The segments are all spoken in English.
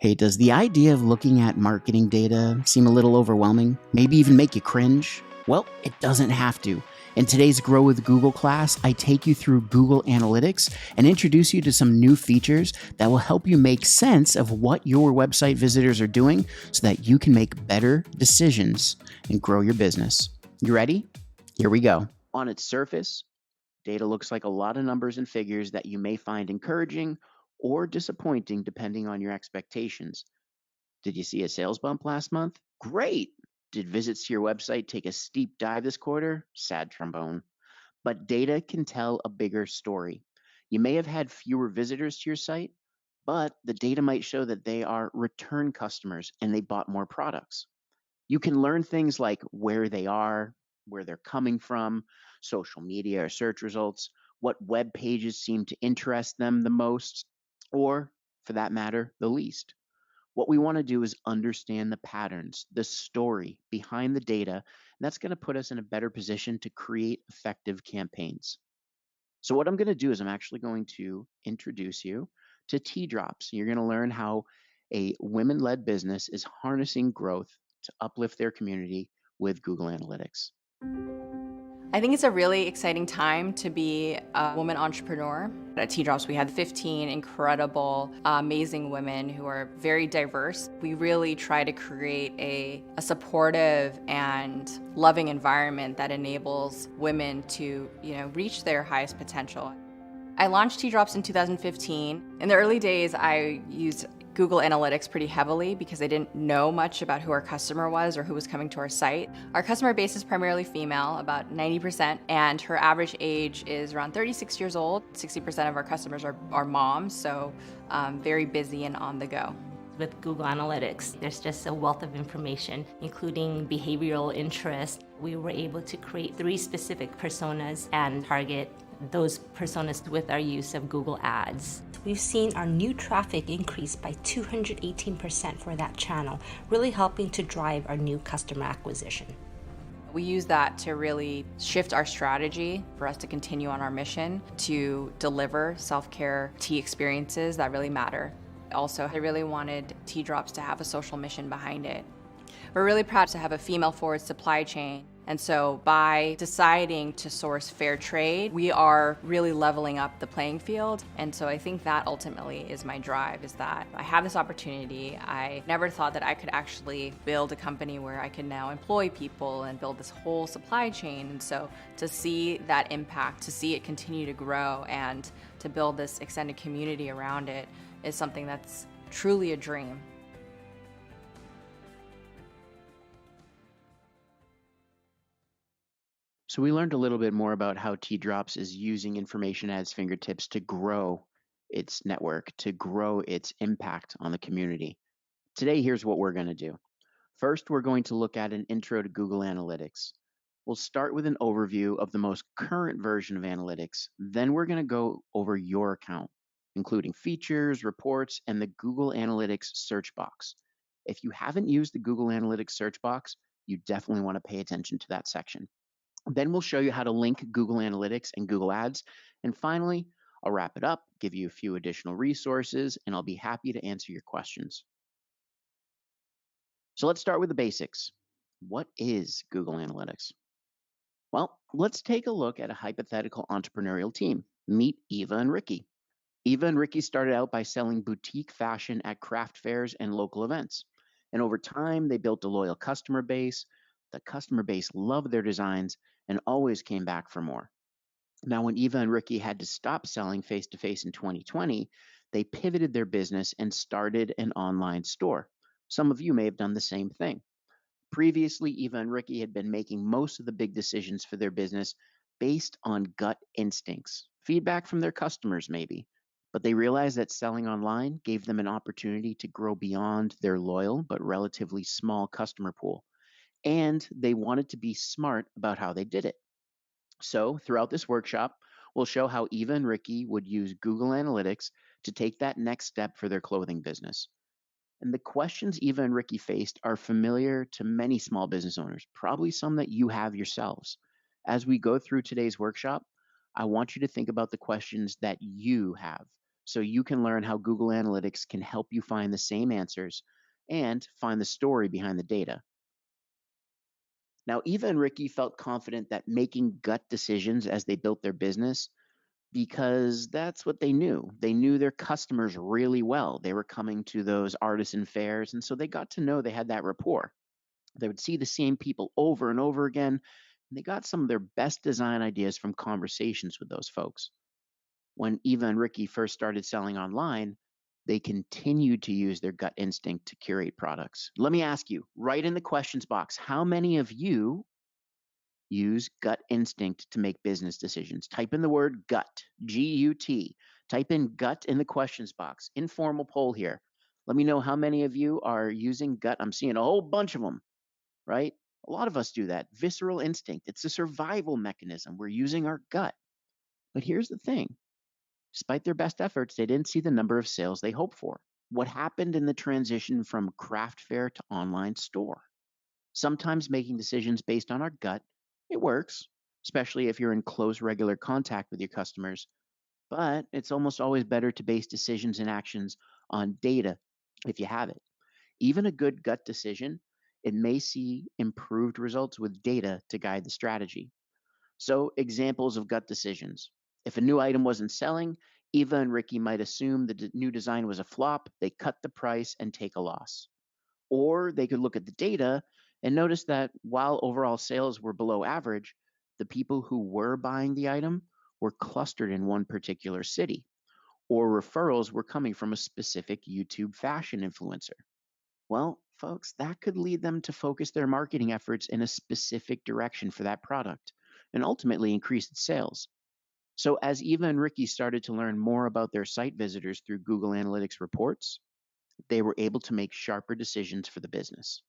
Hey, does the idea of looking at marketing data seem a little overwhelming? Maybe even make you cringe? Well, it doesn't have to. In today's Grow with Google class, I take you through Google Analytics and introduce you to some new features that will help you make sense of what your website visitors are doing so that you can make better decisions and grow your business. You ready? Here we go. On its surface, data looks like a lot of numbers and figures that you may find encouraging or disappointing depending on your expectations. Did you see a sales bump last month? Great! Did visits to your website take a steep dive this quarter? Sad trombone. But data can tell a bigger story. You may have had fewer visitors to your site, but the data might show that they are return customers and they bought more products. You can learn things like where they are, where they're coming from, social media or search results, what web pages seem to interest them the most, or for that matter, the least. What we want to do is understand the patterns, the story behind the data, and that's going to put us in a better position to create effective campaigns. So, what I'm going to do is I'm actually going to introduce you to T Drops. You're going to learn how a women led business is harnessing growth to uplift their community with Google Analytics. I think it's a really exciting time to be a woman entrepreneur. At T-Drops, we had 15 incredible, amazing women who are very diverse. We really try to create a supportive and loving environment that enables women to, reach their highest potential. I launched T-Drops in 2015. In the early days, I used Google Analytics pretty heavily because I didn't know much about who our customer was or who was coming to our site. Our customer base is primarily female, about 90%, and her average age is around 36 years old. 60% of our customers are moms, so very busy and on the go. With Google Analytics, there's just a wealth of information, including behavioral interest. We were able to create 3 specific personas and target those personas with our use of Google Ads. We've seen our new traffic increase by 218% for that channel, really helping to drive our new customer acquisition. We use that to really shift our strategy for us to continue on our mission to deliver self-care tea experiences that really matter. Also, I really wanted T-Drops to have a social mission behind it. We're really proud to have a female-forward supply chain. And so by deciding to source fair trade, we are really leveling up the playing field. And so I think that ultimately is my drive, is that I have this opportunity. I never thought that I could actually build a company where I can now employ people and build this whole supply chain. And so to see that impact, to see it continue to grow and to build this extended community around it is something that's truly a dream. So we learned a little bit more about how T Drops is using information at its fingertips to grow its network, to grow its impact on the community. Today, here's what we're going to do. First, we're going to look at an intro to Google Analytics. We'll start with an overview of the most current version of analytics. Then we're going to go over your account, including features, reports, and the Google Analytics search box. If you haven't used the Google Analytics search box, you definitely want to pay attention to that section. Then we'll show you how to link Google Analytics and Google Ads. And finally, I'll wrap it up, give you a few additional resources, and I'll be happy to answer your questions. So let's start with the basics. What is Google Analytics? Well, let's take a look at a hypothetical entrepreneurial team. Meet Eva and Ricky. Eva and Ricky started out by selling boutique fashion at craft fairs and local events. And over time, they built a loyal customer base. The customer base loved their designs and always came back for more. Now, when Eva and Ricky had to stop selling face to face in 2020, they pivoted their business and started an online store. Some of you may have done the same thing. Previously, Eva and Ricky had been making most of the big decisions for their business based on gut instincts, feedback from their customers, maybe. But they realized that selling online gave them an opportunity to grow beyond their loyal but relatively small customer pool. And they wanted to be smart about how they did it. So, throughout this workshop, we'll show how Eva and Ricky would use Google Analytics to take that next step for their clothing business. And the questions Eva and Ricky faced are familiar to many small business owners, probably some that you have yourselves. As we go through today's workshop, I want you to think about the questions that you have. so you can learn how Google Analytics can help you find the same answers and find the story behind the data. Now, Eva and Ricky felt confident that making gut decisions as they built their business because that's what they knew. They knew their customers really well. They were coming to those artisan fairs, and so they got to know they had that rapport. They would see the same people over and over again, and they got some of their best design ideas from conversations with those folks. When Eva and Ricky first started selling online, they continued to use their gut instinct to curate products. Let me ask you, right in the questions box, how many of you use gut instinct to make business decisions? Type in the word gut, G-U-T. Type in gut in the questions box. Informal poll here. Let me know how many of you are using gut. I'm seeing a whole bunch of them, right? A lot of us do that. Visceral instinct. It's a survival mechanism. We're using our gut. But here's the thing. Despite their best efforts, they didn't see the number of sales they hoped for. What happened in the transition from craft fair to online store? Sometimes making decisions based on our gut, it works, especially if you're in close regular contact with your customers, but it's almost always better to base decisions and actions on data if you have it. Even a good gut decision, it may see improved results with data to guide the strategy. So, examples of gut decisions. If a new item wasn't selling, Eva and Ricky might assume the new design was a flop, they cut the price and take a loss. Or they could look at the data and notice that while overall sales were below average, the people who were buying the item were clustered in one particular city, or referrals were coming from a specific YouTube fashion influencer. Well, folks, that could lead them to focus their marketing efforts in a specific direction for that product and ultimately increase its sales. So, as Eva and Ricky started to learn more about their site visitors through Google Analytics reports, they were able to make sharper decisions for the business.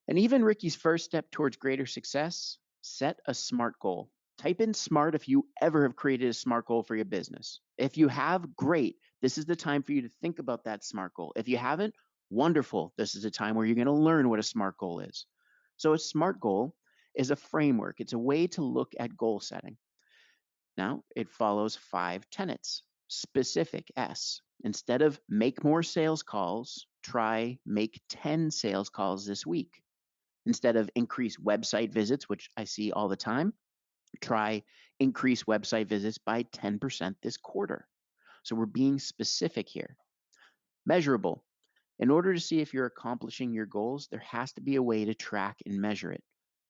And even Ricky's first step towards greater success, set a SMART goal. Type in SMART if you ever have created a SMART goal for your business. If you have, great. This is the time for you to think about that SMART goal. If you haven't, wonderful. This is a time where you're going to learn what a SMART goal is. So, a SMART goal is a framework, it's a way to look at goal setting. Now, it follows 5 tenets. Specific, S. Instead of make more sales calls, try make 10 sales calls this week. Instead of increase website visits, which I see all the time, try increase website visits by 10% this quarter. So we're being specific here. Measurable. In order to see if you're accomplishing your goals, there has to be a way to track and measure it.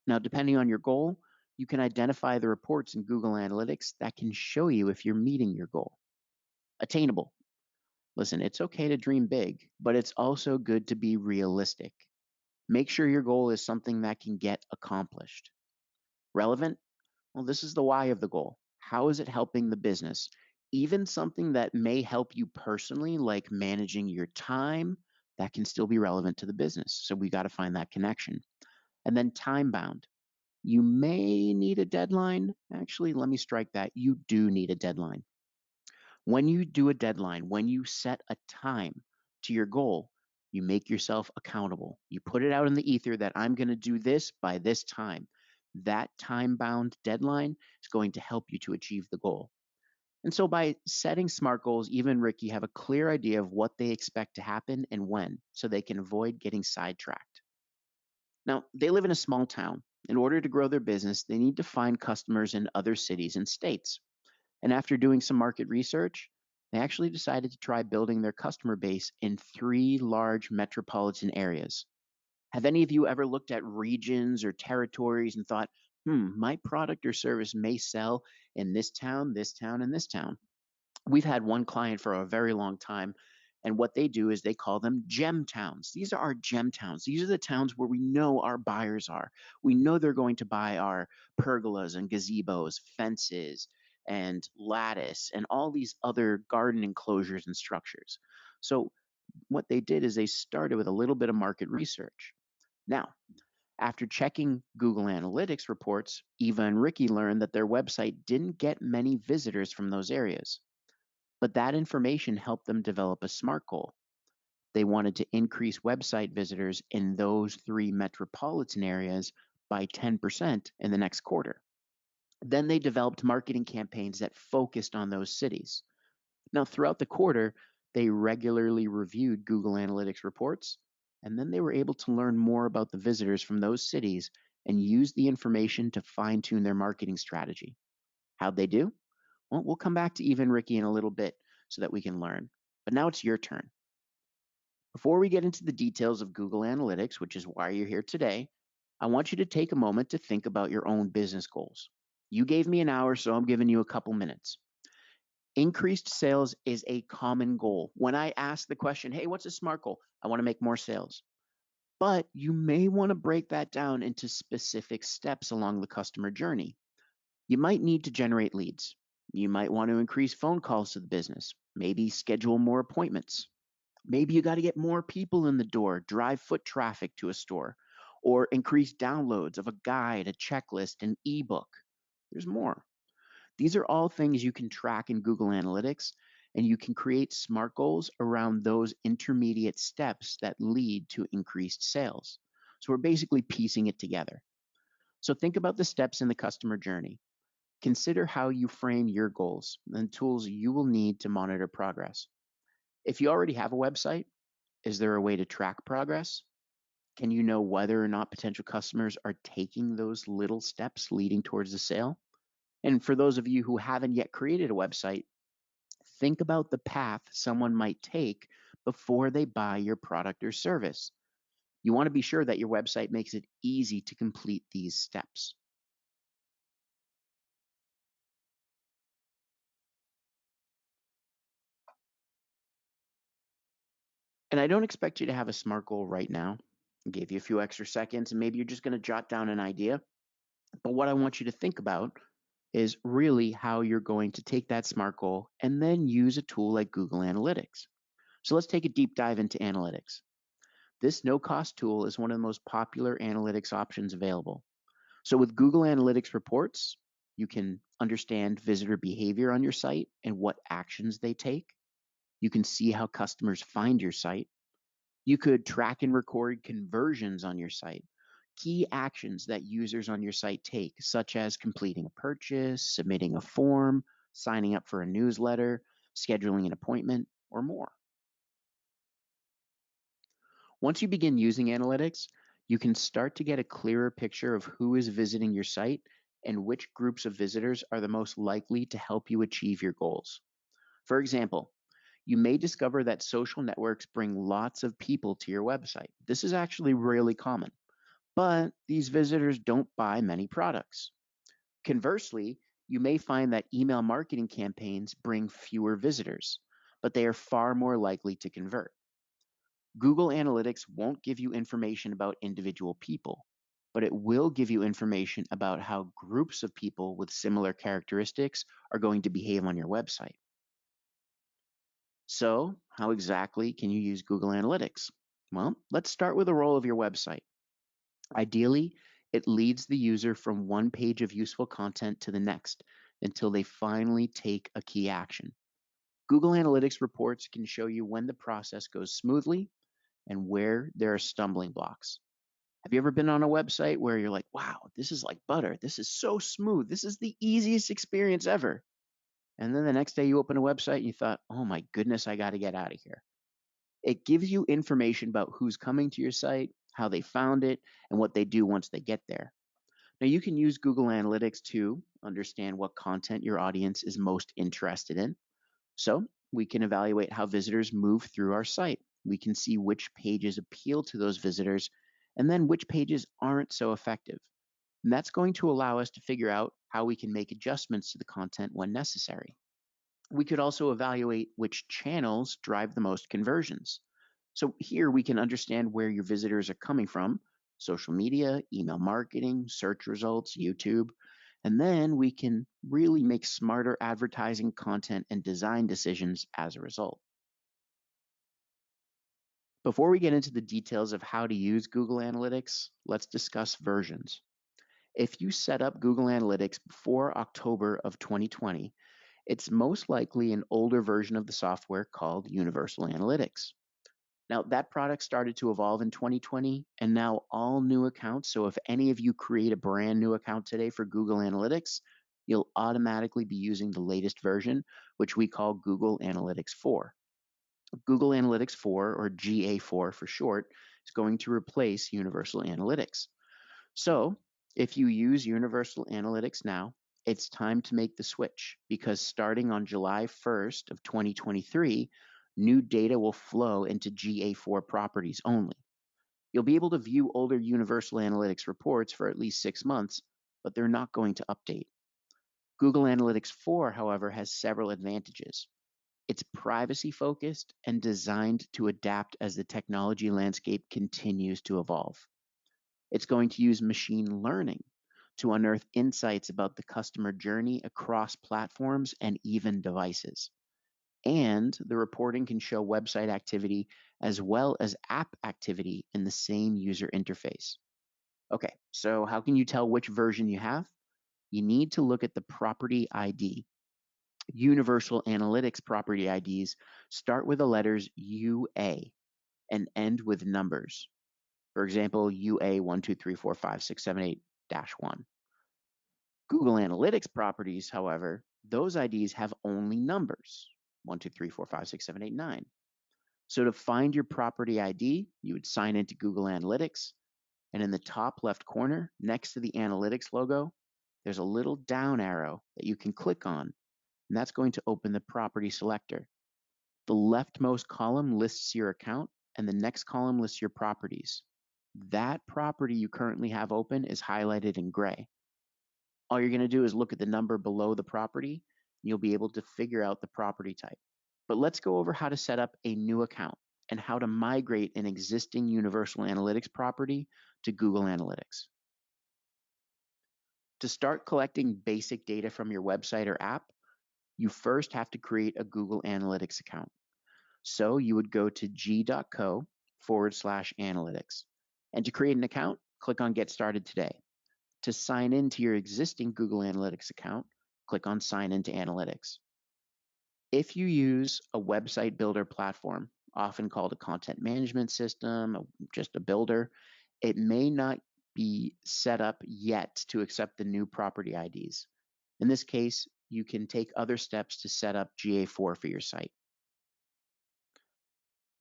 Now, depending on your goal, you can identify the reports in Google Analytics that can show you if you're meeting your goal. Attainable. Listen, it's okay to dream big, but it's also good to be realistic. Make sure your goal is something that can get accomplished. Relevant? Well, this is the why of the goal. How is it helping the business? Even something that may help you personally, like managing your time, that can still be relevant to the business. So we got to find that connection. And then time bound. You may need a deadline. Actually, let me strike that. You do need a deadline. When you do a deadline, when you set a time to your goal, you make yourself accountable. You put it out in the ether that I'm going to do this by this time. That time bound deadline is going to help you to achieve the goal. And so by setting SMART goals, Eva and Ricky have a clear idea of what they expect to happen and when, so they can avoid getting sidetracked. Now, they live in a small town. In order to grow their business, they need to find customers in other cities and states. And after doing some market research, they actually decided to try building their customer base in 3 large metropolitan areas. Have any of you ever looked at regions or territories and thought, my product or service may sell in this town, and this town? We've had one client for a very long time, and what they do is they call them gem towns. These are our gem towns. These are the towns where we know our buyers are. We know they're going to buy our pergolas and gazebos, fences, and lattice, and all these other garden enclosures and structures. So what they did is they started with a little bit of market research. Now, after checking Google Analytics reports, Eva and Ricky learned that their website didn't get many visitors from those areas. But that information helped them develop a SMART goal. They wanted to increase website visitors in those 3 metropolitan areas by 10% in the next quarter. Then they developed marketing campaigns that focused on those cities. Now, throughout the quarter, they regularly reviewed Google Analytics reports, and then they were able to learn more about the visitors from those cities and use the information to fine tune their marketing strategy. How'd they do? Well, we'll come back to Eva and Ricky in a little bit so that we can learn. But now it's your turn. Before we get into the details of Google Analytics, which is why you're here today, I want you to take a moment to think about your own business goals. You gave me an hour, so I'm giving you a couple minutes. Increased sales is a common goal. When I ask the question, hey, what's a SMART goal? I want to make more sales. But you may want to break that down into specific steps along the customer journey. You might need to generate leads. You might want to increase phone calls to the business, maybe schedule more appointments. Maybe you got to get more people in the door, drive foot traffic to a store, or increase downloads of a guide, a checklist, an ebook. There's more. These are all things you can track in Google Analytics, and you can create SMART goals around those intermediate steps that lead to increased sales. So we're basically piecing it together. So think about the steps in the customer journey. Consider how you frame your goals and tools you will need to monitor progress. If you already have a website, is there a way to track progress? Can you know whether or not potential customers are taking those little steps leading towards the sale? And for those of you who haven't yet created a website, think about the path someone might take before they buy your product or service. You want to be sure that your website makes it easy to complete these steps. And I don't expect you to have a SMART goal right now. I gave you a few extra seconds, and maybe you're just going to jot down an idea. But what I want you to think about is really how you're going to take that SMART goal and then use a tool like Google Analytics. So let's take a deep dive into analytics. This no-cost tool is one of the most popular analytics options available. So with Google Analytics reports, you can understand visitor behavior on your site and what actions they take. You can see how customers find your site. You could track and record conversions on your site, key actions that users on your site take, such as completing a purchase, submitting a form, signing up for a newsletter, scheduling an appointment, or more. Once you begin using analytics, you can start to get a clearer picture of who is visiting your site and which groups of visitors are the most likely to help you achieve your goals. For example, you may discover that social networks bring lots of people to your website. This is actually really common, but these visitors don't buy many products. Conversely, you may find that email marketing campaigns bring fewer visitors, but they are far more likely to convert. Google Analytics won't give you information about individual people, but it will give you information about how groups of people with similar characteristics are going to behave on your website. So, how exactly can you use Google Analytics? Well, let's start with the role of your website. Ideally, it leads the user from one page of useful content to the next until they finally take a key action. Google Analytics reports can show you when the process goes smoothly and where there are stumbling blocks. Have you ever been on a website where you're like, wow, this is like butter. This is so smooth. This is the easiest experience ever. And then the next day you open a website and you thought, oh my goodness, I got to get out of here. It gives you information about who's coming to your site, how they found it, and what they do once they get there. Now, you can use Google Analytics to understand what content your audience is most interested in. So we can evaluate how visitors move through our site. We can see which pages appeal to those visitors and then which pages aren't so effective. And that's going to allow us to figure out how we can make adjustments to the content when necessary. We could also evaluate which channels drive the most conversions. So here we can understand where your visitors are coming from: social media, email marketing, search results, YouTube. And then we can really make smarter advertising content and design decisions as a result. Before we get into the details of how to use Google Analytics, let's discuss versions. If you set up Google Analytics before October of 2020, it's most likely an older version of the software called Universal Analytics. Now, that product started to evolve in 2020, and now all new accounts, so if any of you create a brand new account today for Google Analytics, you'll automatically be using the latest version, which we call Google Analytics 4. Google Analytics 4, or GA4 for short, is going to replace Universal Analytics. So, if you use Universal Analytics now, it's time to make the switch because starting on July 1st of 2023, new data will flow into GA4 properties only. You'll be able to view older Universal Analytics reports for at least 6 months, but they're not going to update. Google Analytics 4, however, has several advantages. It's privacy focused and designed to adapt as the technology landscape continues to evolve. It's going to use machine learning to unearth insights about the customer journey across platforms and even devices. And the reporting can show website activity as well as app activity in the same user interface. Okay, so how can you tell which version you have? You need to look at the property ID. Universal Analytics property IDs start with the letters UA and end with numbers. For example, UA 1234567 1. Google Analytics properties, however, those IDs have only numbers 1234567 9. So to find your property ID, you would sign into Google Analytics, and in the top left corner, next to the Analytics logo, there's a little down arrow that you can click on, and that's going to open the property selector. The leftmost column lists your account, and the next column lists your properties. That property you currently have open is highlighted in gray. All you're going to do is look at the number below the property, and you'll be able to figure out the property type. But let's go over how to set up a new account and how to migrate an existing Universal Analytics property to Google Analytics. To start collecting basic data from your website or app, you first have to create a Google Analytics account. So you would go to g.co/analytics. And to create an account, click on Get Started Today. To sign into your existing Google Analytics account, click on Sign into Analytics. If you use a website builder platform, often called a content management system, just a builder, it may not be set up yet to accept the new property IDs. In this case, you can take other steps to set up GA4 for your site.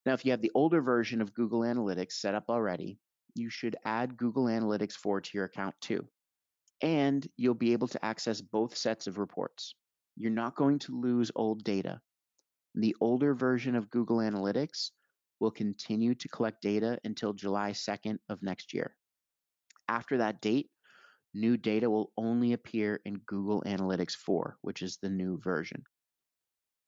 Now, if you have the older version of Google Analytics set up already, you should add Google Analytics 4 to your account too. And you'll be able to access both sets of reports. You're not going to lose old data. The older version of Google Analytics will continue to collect data until July 2nd of next year. After that date, new data will only appear in Google Analytics 4, which is the new version.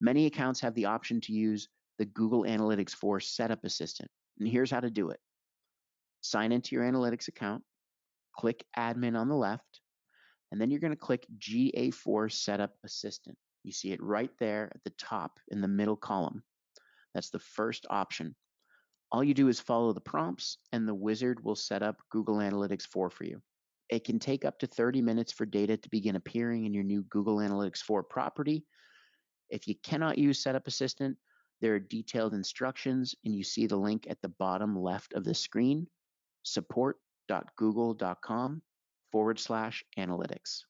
Many accounts have the option to use the Google Analytics 4 Setup Assistant, and here's how to do it. Sign into your Analytics account, click Admin on the left, and then you're going to click GA4 Setup Assistant. You see it right there at the top in the middle column. That's the first option. All you do is follow the prompts, and the wizard will set up Google Analytics 4 for you. It can take up to 30 minutes for data to begin appearing in your new Google Analytics 4 property. If you cannot use Setup Assistant, there are detailed instructions, and you see the link at the bottom left of the screen, support.google.com/analytics.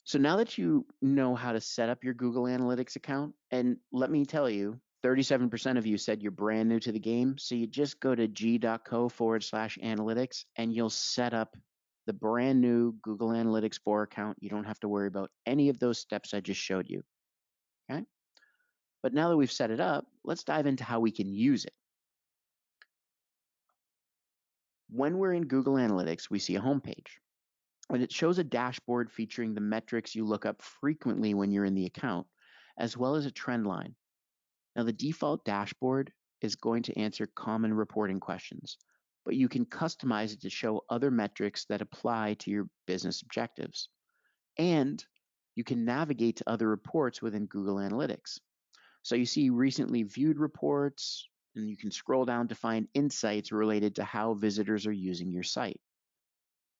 So now that you know how to set up your Google Analytics account, and let me tell you, 37% of you said you're brand new to the game, so you just go to g.co/analytics and you'll set up the brand new Google Analytics 4 account. You don't have to worry about any of those steps I just showed you. Okay? But now that we've set it up, let's dive into how we can use it. When we're in Google Analytics, we see a homepage. And it shows a dashboard featuring the metrics you look up frequently when you're in the account, as well as a trend line. Now, the default dashboard is going to answer common reporting questions, but you can customize it to show other metrics that apply to your business objectives. And you can navigate to other reports within Google Analytics. So you see recently viewed reports, and you can scroll down to find insights related to how visitors are using your site.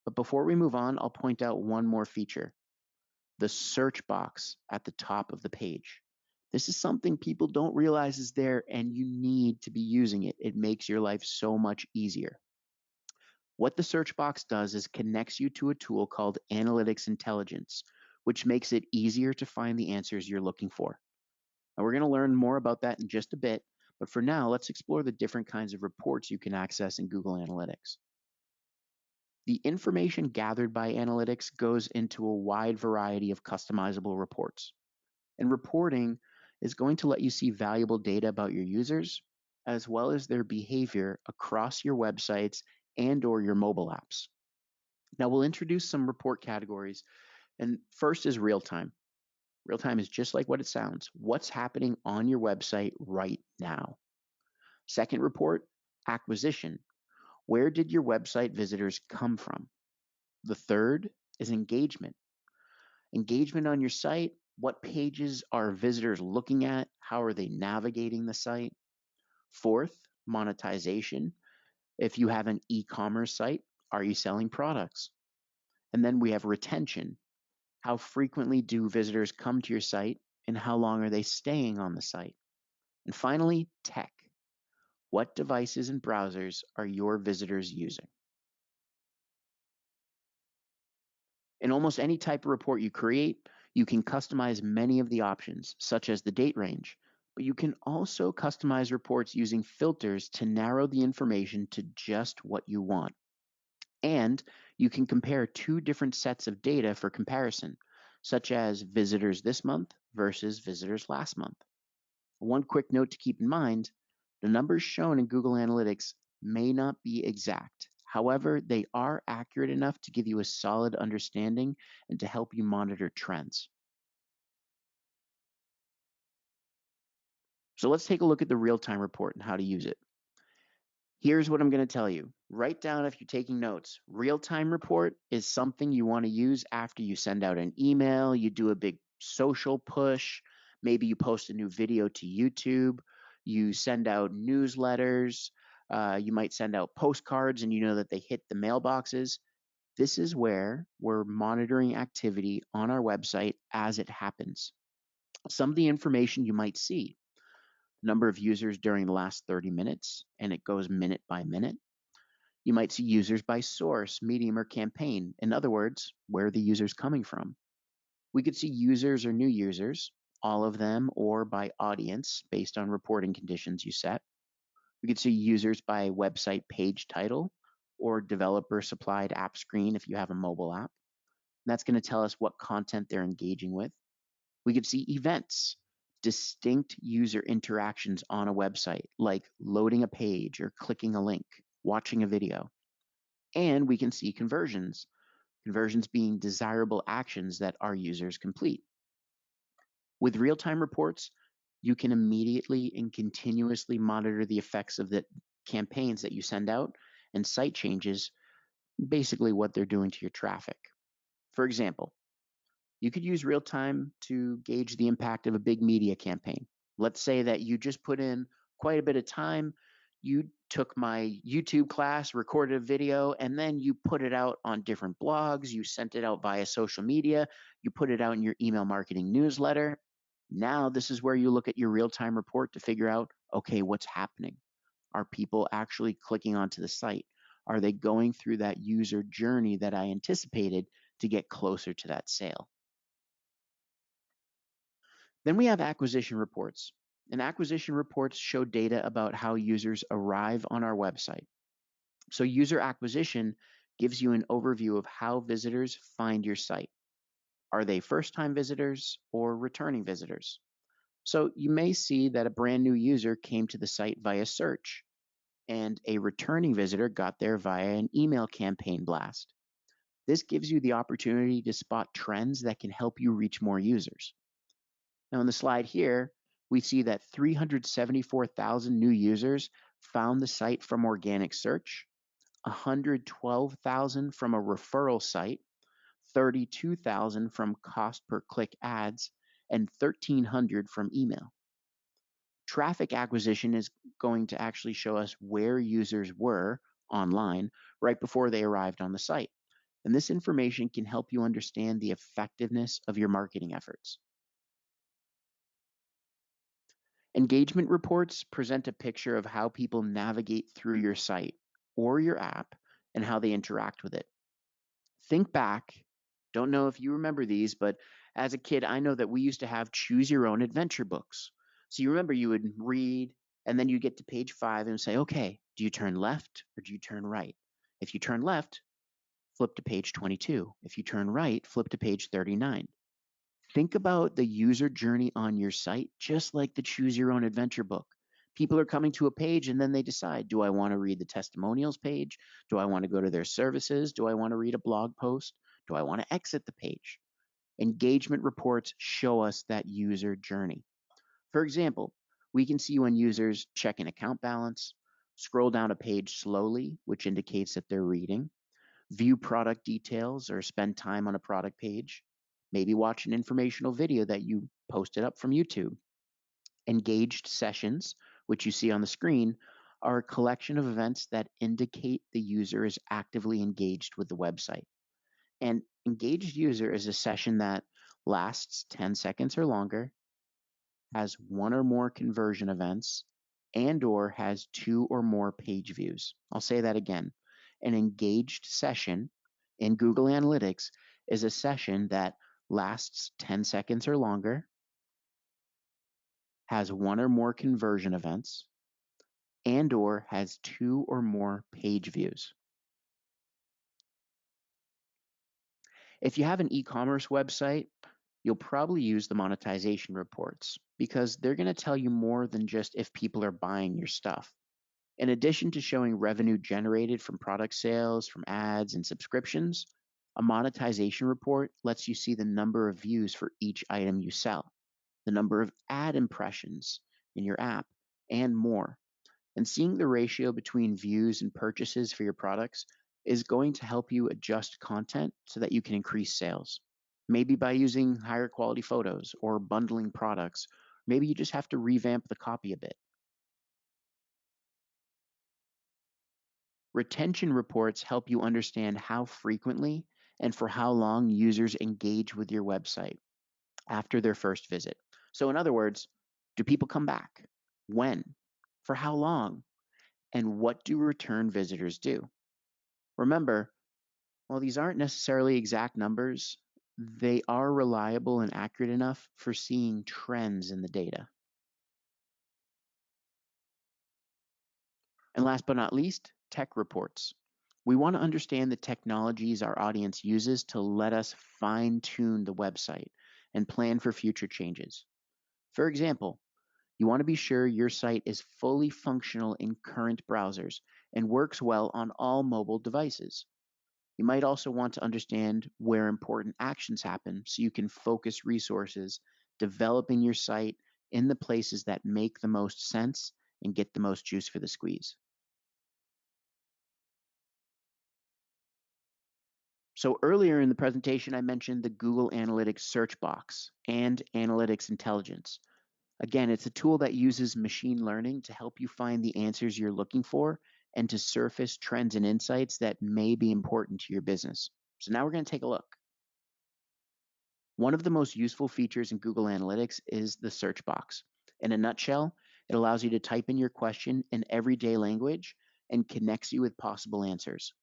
But before we move on, I'll point out one more feature, the search box at the top of the page. This is something people don't realize is there, and you need to be using it. It makes your life so much easier. What the search box does is connects you to a tool called Analytics Intelligence, which makes it easier to find the answers you're looking for. Now, we're going to learn more about that in just a bit, but for now, let's explore the different kinds of reports you can access in Google Analytics. The information gathered by analytics goes into a wide variety of customizable reports. And reporting is going to let you see valuable data about your users, as well as their behavior across your websites and or your mobile apps. Now we'll introduce some report categories, and first is real time. Real time is just like what it sounds. What's happening on your website right now? Second report, acquisition. Where did your website visitors come from? The third is engagement. Engagement on your site. What pages are visitors looking at? How are they navigating the site? Fourth, monetization. If you have an e-commerce site, are you selling products? And then we have retention. How frequently do visitors come to your site and how long are they staying on the site? And finally, tech. What devices and browsers are your visitors using? In almost any type of report you create, you can customize many of the options, such as the date range, but you can also customize reports using filters to narrow the information to just what you want. And you can compare two different sets of data for comparison, such as visitors this month versus visitors last month. One quick note to keep in mind, the numbers shown in Google Analytics may not be exact. However, they are accurate enough to give you a solid understanding and to help you monitor trends. So let's take a look at the real-time report and how to use it. Here's what I'm going to tell you. Write down if you're taking notes. Real-time report is something you want to use after you send out an email, you do a big social push, maybe you post a new video to YouTube, you send out newsletters, you might send out postcards and you know that they hit the mailboxes. This is where we're monitoring activity on our website as it happens. Some of the information you might see: number of users during the last 30 minutes, and it goes minute by minute. You might see users by source, medium, or campaign. In other words, where are the users coming from? We could see users or new users, all of them, or by audience based on reporting conditions you set. We could see users by website page title or developer supplied app screen if you have a mobile app. And that's going to tell us what content they're engaging with. We could see events, distinct user interactions on a website, like loading a page or clicking a link, watching a video. And we can see conversions, conversions being desirable actions that our users complete. With real-time reports, you can immediately and continuously monitor the effects of the campaigns that you send out and site changes, basically what they're doing to your traffic. For example, you could use real time to gauge the impact of a big media campaign. Let's say that you just put in quite a bit of time. You took my YouTube class, recorded a video, and then you put it out on different blogs. You sent it out via social media. You put it out in your email marketing newsletter. Now, this is where you look at your real time report to figure out, okay, what's happening? Are people actually clicking onto the site? Are they going through that user journey that I anticipated to get closer to that sale? Then we have acquisition reports. And acquisition reports show data about how users arrive on our website. So user acquisition gives you an overview of how visitors find your site. Are they first-time visitors or returning visitors? So you may see that a brand new user came to the site via search, and a returning visitor got there via an email campaign blast. This gives you the opportunity to spot trends that can help you reach more users. Now, in the slide here, we see that 374,000 new users found the site from organic search, 112,000 from a referral site, 32,000 from cost per click ads, and 1,300 from email. Traffic acquisition is going to actually show us where users were online right before they arrived on the site. And this information can help you understand the effectiveness of your marketing efforts. Engagement reports present a picture of how people navigate through your site or your app and how they interact with it. Think back. Don't know if you remember these, but as a kid, I know that we used to have choose your own adventure books. So you remember you would read and then you get to page 5 and say, okay, do you turn left or do you turn right? If you turn left, flip to page 22. If you turn right, flip to page 39. Think about the user journey on your site, just like the choose your own adventure book. People are coming to a page and then they decide, do I want to read the testimonials page? Do I want to go to their services? Do I want to read a blog post? Do I want to exit the page? Engagement reports show us that user journey. For example, we can see when users check an account balance, scroll down a page slowly, which indicates that they're reading, view product details or spend time on a product page, maybe watch an informational video that you posted up from YouTube. Engaged sessions, which you see on the screen, are a collection of events that indicate the user is actively engaged with the website. An engaged user is a session that lasts 10 seconds or longer, has one or more conversion events, and or has 2 or more page views. I'll say that again. An engaged session in Google Analytics is a session that lasts 10 seconds or longer, has one or more conversion events, and or has 2 or more page views. If you have an e-commerce website, you'll probably use the monetization reports because they're going to tell you more than just if people are buying your stuff. In addition to showing revenue generated from product sales, from ads, and subscriptions, a monetization report lets you see the number of views for each item you sell, the number of ad impressions in your app, and more. And seeing the ratio between views and purchases for your products is going to help you adjust content so that you can increase sales. Maybe by using higher quality photos or bundling products. Maybe you just have to revamp the copy a bit. Retention reports help you understand how frequently and for how long users engage with your website after their first visit. So, in other words, do people come back? When? For how long? And what do return visitors do? Remember, while these aren't necessarily exact numbers, they are reliable and accurate enough for seeing trends in the data. And last but not least, tech reports. We want to understand the technologies our audience uses to let us fine tune the website and plan for future changes. For example, you want to be sure your site is fully functional in current browsers and works well on all mobile devices. You might also want to understand where important actions happen so you can focus resources developing your site in the places that make the most sense and get the most juice for the squeeze. So earlier in the presentation, I mentioned the Google Analytics search box and Analytics Intelligence. Again, it's a tool that uses machine learning to help you find the answers you're looking for and to surface trends and insights that may be important to your business. So now we're going to take a look. One of the most useful features in Google Analytics is the search box. In a nutshell, it allows you to type in your question in everyday language and connects you with possible answers.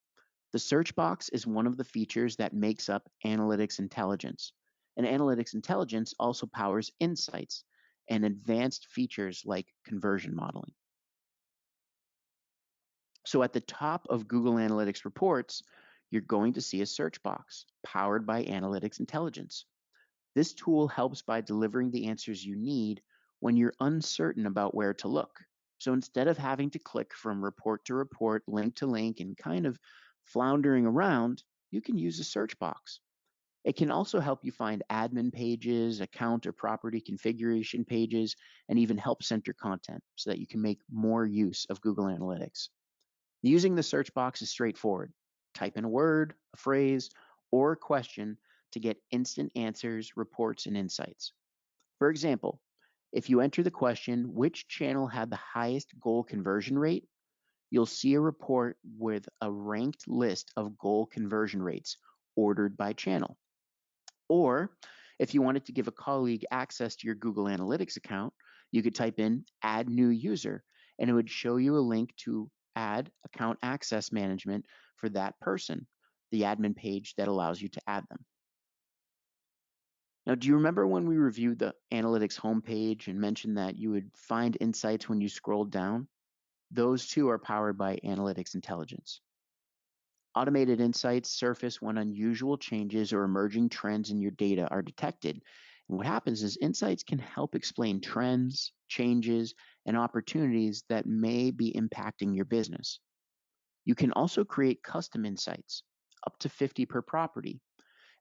The search box is one of the features that makes up Analytics Intelligence. And Analytics Intelligence also powers insights and advanced features like conversion modeling. So at the top of Google Analytics reports, you're going to see a search box powered by Analytics Intelligence. This tool helps by delivering the answers you need when you're uncertain about where to look. So instead of having to click from report to report, link to link, and kind of floundering around, you can use a search box. It can also help you find admin pages, account or property configuration pages, and even help center content so that you can make more use of Google Analytics. Using the search box is straightforward. Type in a word, a phrase, or a question to get instant answers, reports, and insights. For example, if you enter the question, which channel had the highest goal conversion rate, you'll see a report with a ranked list of goal conversion rates ordered by channel. Or if you wanted to give a colleague access to your Google Analytics account, you could type in add new user and it would show you a link to add account access management for that person, the admin page that allows you to add them. Now, do you remember when we reviewed the analytics homepage and mentioned that you would find insights when you scrolled down? Those too are powered by analytics intelligence. Automated insights surface when unusual changes or emerging trends in your data are detected. And what happens is insights can help explain trends, changes, and opportunities that may be impacting your business. You can also create custom insights, up to 50 per property,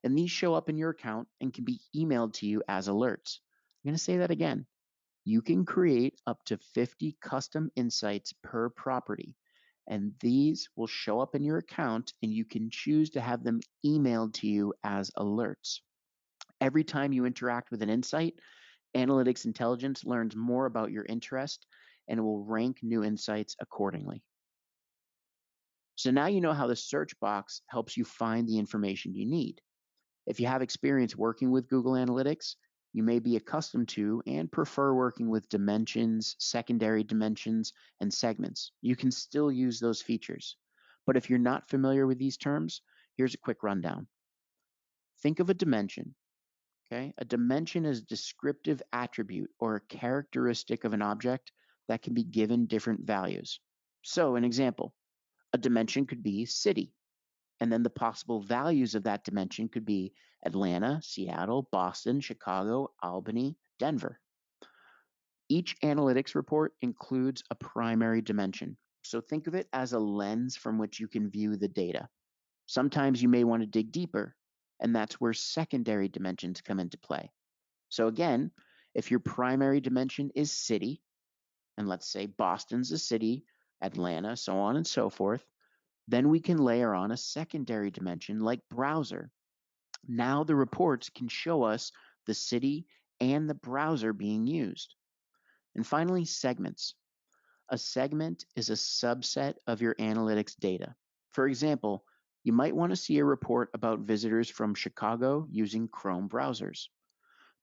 and these show up in your account and can be emailed to you as alerts. I'm going to say that again. You can create up to 50 custom insights per property, and these will show up in your account, and you can choose to have them emailed to you as alerts. Every time you interact with an insight, analytics intelligence learns more about your interest and will rank new insights accordingly. So now you know how the search box helps you find the information you need. If you have experience working with Google Analytics, you may be accustomed to and prefer working with dimensions, secondary dimensions, and segments. You can still use those features. But if you're not familiar with these terms, here's a quick rundown. Think of a dimension. Okay? A dimension is a descriptive attribute or a characteristic of an object that can be given different values. So, an example, a dimension could be city, and then the possible values of that dimension could be Atlanta, Seattle, Boston, Chicago, Albany, Denver. Each analytics report includes a primary dimension. So think of it as a lens from which you can view the data. Sometimes you may want to dig deeper, and that's where secondary dimensions come into play. So again, if your primary dimension is city, and let's say Boston's a city, Atlanta, so on and so forth, then we can layer on a secondary dimension like browser. Now the reports can show us the city and the browser being used. And finally, segments. A segment is a subset of your analytics data. For example, you might want to see a report about visitors from Chicago using Chrome browsers.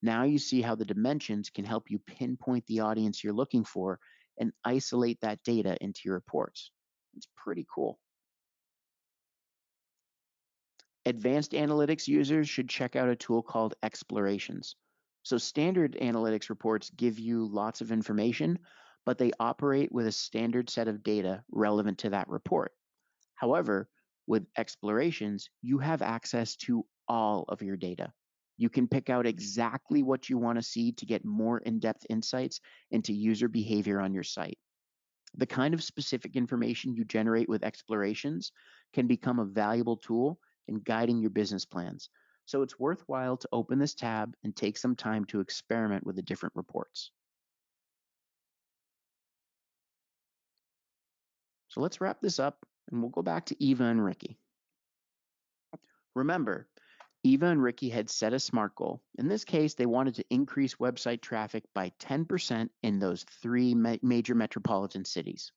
Now you see how the dimensions can help you pinpoint the audience you're looking for and isolate that data into your reports. It's pretty cool. Advanced analytics users should check out a tool called Explorations. So standard analytics reports give you lots of information, but they operate with a standard set of data relevant to that report. However, with Explorations, you have access to all of your data. You can pick out exactly what you want to see to get more in-depth insights into user behavior on your site. The kind of specific information you generate with Explorations can become a valuable tool in guiding your business plans. So it's worthwhile to open this tab and take some time to experiment with the different reports. So let's wrap this up and we'll go back to Eva and Ricky. Remember, Eva and Ricky had set a SMART goal. In this case, they wanted to increase website traffic by 10% in those three major metropolitan cities.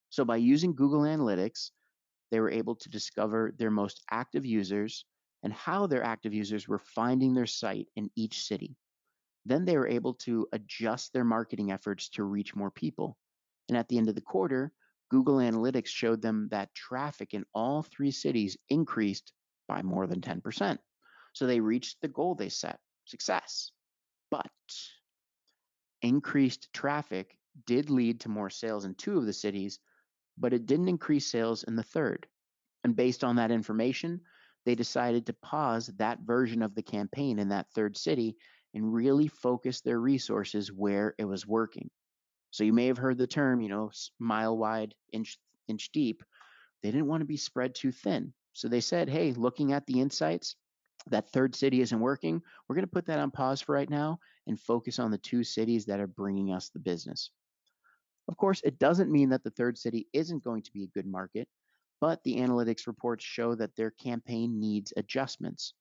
So by using Google Analytics, they were able to discover their most active users and how their active users were finding their site in each city. Then they were able to adjust their marketing efforts to reach more people. And at the end of the quarter, Google Analytics showed them that traffic in all three cities increased by more than 10%. So they reached the goal they set, success. But increased traffic did lead to more sales in two of the cities, but it didn't increase sales in the third. And based on that information, they decided to pause that version of the campaign in that third city and really focus their resources where it was working. So you may have heard the term, mile wide, inch deep. They didn't want to be spread too thin. So they said, hey, looking at the insights, that third city isn't working. We're going to put that on pause for right now and focus on the two cities that are bringing us the business. Of course, it doesn't mean that the third city isn't going to be a good market, but the analytics reports show that their campaign needs adjustments.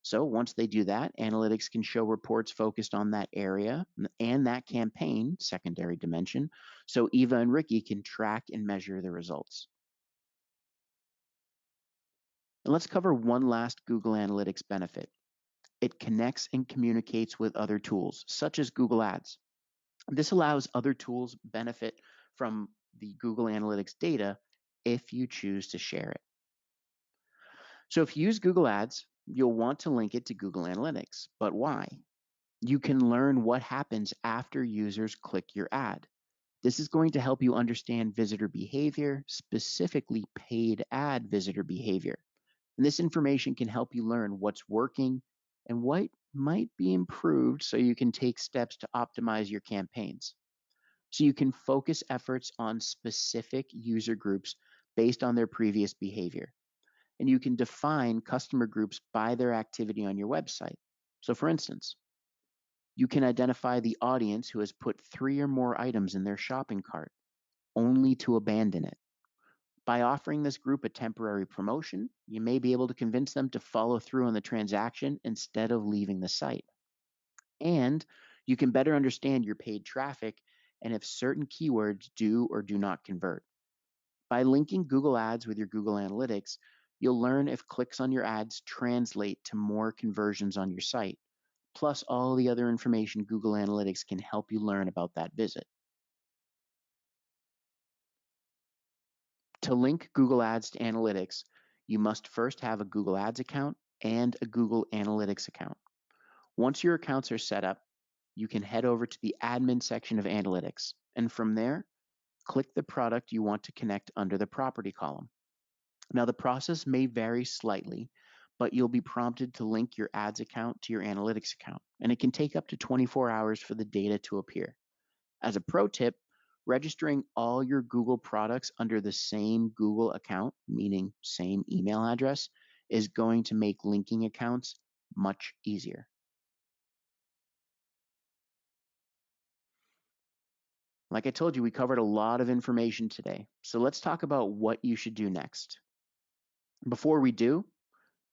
So once they do that, analytics can show reports focused on that area and that campaign, secondary dimension, so Eva and Ricky can track and measure the results. And let's cover one last Google Analytics benefit. It connects and communicates with other tools, such as Google Ads. This allows other tools benefit from the Google Analytics data if you choose to share it. So if you use Google Ads, you'll want to link it to Google Analytics. But why? You can learn what happens after users click your ad. This is going to help you understand visitor behavior, specifically paid ad visitor behavior. And this information can help you learn what's working and what might be improved so you can take steps to optimize your campaigns. So you can focus efforts on specific user groups based on their previous behavior. And you can define customer groups by their activity on your website. So, for instance, you can identify the audience who has put 3 or more items in their shopping cart, only to abandon it. By offering this group a temporary promotion, you may be able to convince them to follow through on the transaction instead of leaving the site. And you can better understand your paid traffic and if certain keywords do or do not convert. By linking Google Ads with your Google Analytics, you'll learn if clicks on your ads translate to more conversions on your site, plus all the other information Google Analytics can help you learn about that visit. To link Google Ads to Analytics, you must first have a Google Ads account and a Google Analytics account. Once your accounts are set up, you can head over to the admin section of Analytics, and from there, click the product you want to connect under the property column. Now, the process may vary slightly, but you'll be prompted to link your ads account to your analytics account, and it can take up to 24 hours for the data to appear. As a pro tip, registering all your Google products under the same Google account, meaning same email address, is going to make linking accounts much easier. Like I told you, we covered a lot of information today. So let's talk about what you should do next. Before we do,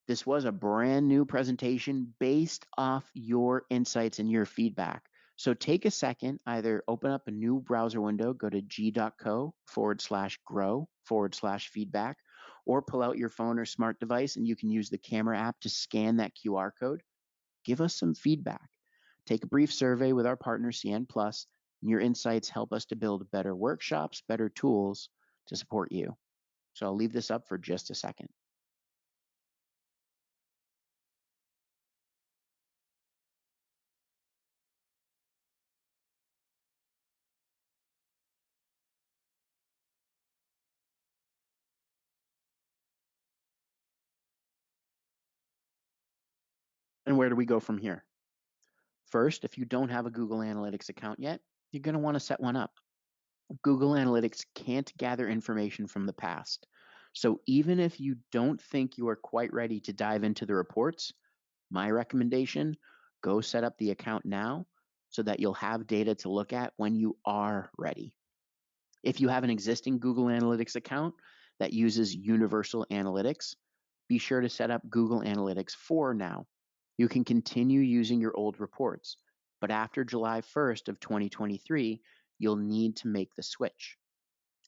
this was a brand new presentation based off your insights and your feedback. So take a second, either open up a new browser window, go to g.co/grow/feedback, or pull out your phone or smart device and you can use the camera app to scan that QR code. Give us some feedback. Take a brief survey with our partner CN Plus, and your insights help us to build better workshops, better tools to support you. So I'll leave this up for just a second. And where do we go from here? First, if you don't have a Google Analytics account yet, you're going to want to set one up. Google Analytics can't gather information from the past. So even if you don't think you are quite ready to dive into the reports, my recommendation, go set up the account now so that you'll have data to look at when you are ready. If you have an existing Google Analytics account that uses Universal Analytics, be sure to set up Google Analytics 4 now. You can continue using your old reports, but after July 1st of 2023, you'll need to make the switch.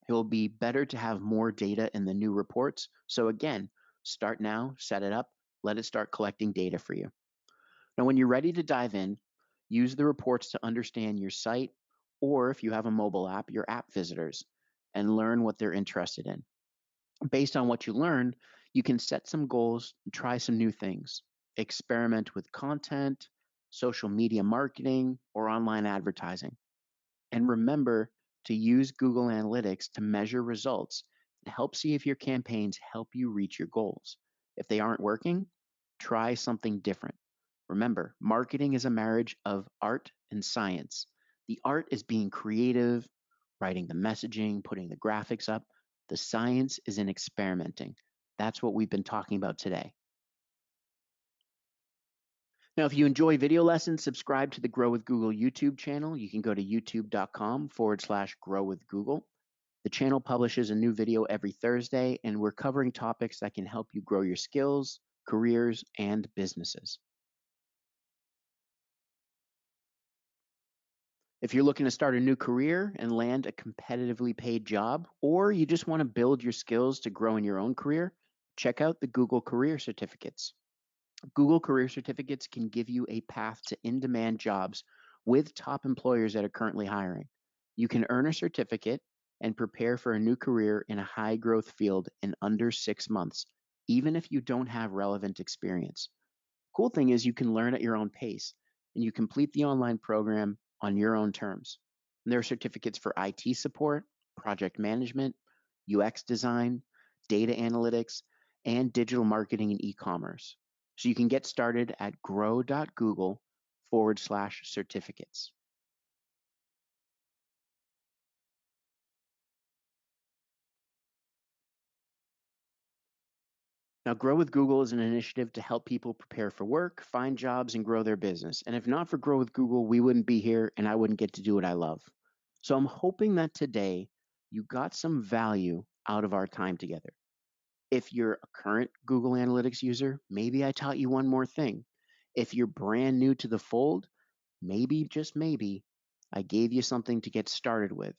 It will be better to have more data in the new reports. So again, start now, set it up, let it start collecting data for you. Now, when you're ready to dive in, use the reports to understand your site, or if you have a mobile app, your app visitors, and learn what they're interested in. Based on what you learn, you can set some goals and try some new things. Experiment with content, social media marketing, or online advertising. And remember to use Google Analytics to measure results and help see if your campaigns help you reach your goals. If they aren't working, try something different. Remember, marketing is a marriage of art and science. The art is being creative, writing the messaging, putting the graphics up. The science is in experimenting. That's what we've been talking about today. Now, if you enjoy video lessons, subscribe to the Grow with Google YouTube channel. You can go to youtube.com/grow with Google. The channel publishes a new video every Thursday, and we're covering topics that can help you grow your skills, careers, and businesses. If you're looking to start a new career and land a competitively paid job, or you just want to build your skills to grow in your own career, check out the Google Career Certificates. Google Career Certificates can give you a path to in-demand jobs with top employers that are currently hiring. You can earn a certificate and prepare for a new career in a high-growth field in under 6 months, even if you don't have relevant experience. Cool thing is you can learn at your own pace and you complete the online program on your own terms. And there are certificates for IT support, project management, UX design, data analytics, and digital marketing and e-commerce. So you can get started at grow.google/certificates. Now, Grow with Google is an initiative to help people prepare for work, find jobs, and grow their business. And if not for Grow with Google, we wouldn't be here and I wouldn't get to do what I love. So I'm hoping that today you got some value out of our time together. If you're a current Google Analytics user, maybe I taught you one more thing. If you're brand new to the fold, maybe, just maybe, I gave you something to get started with.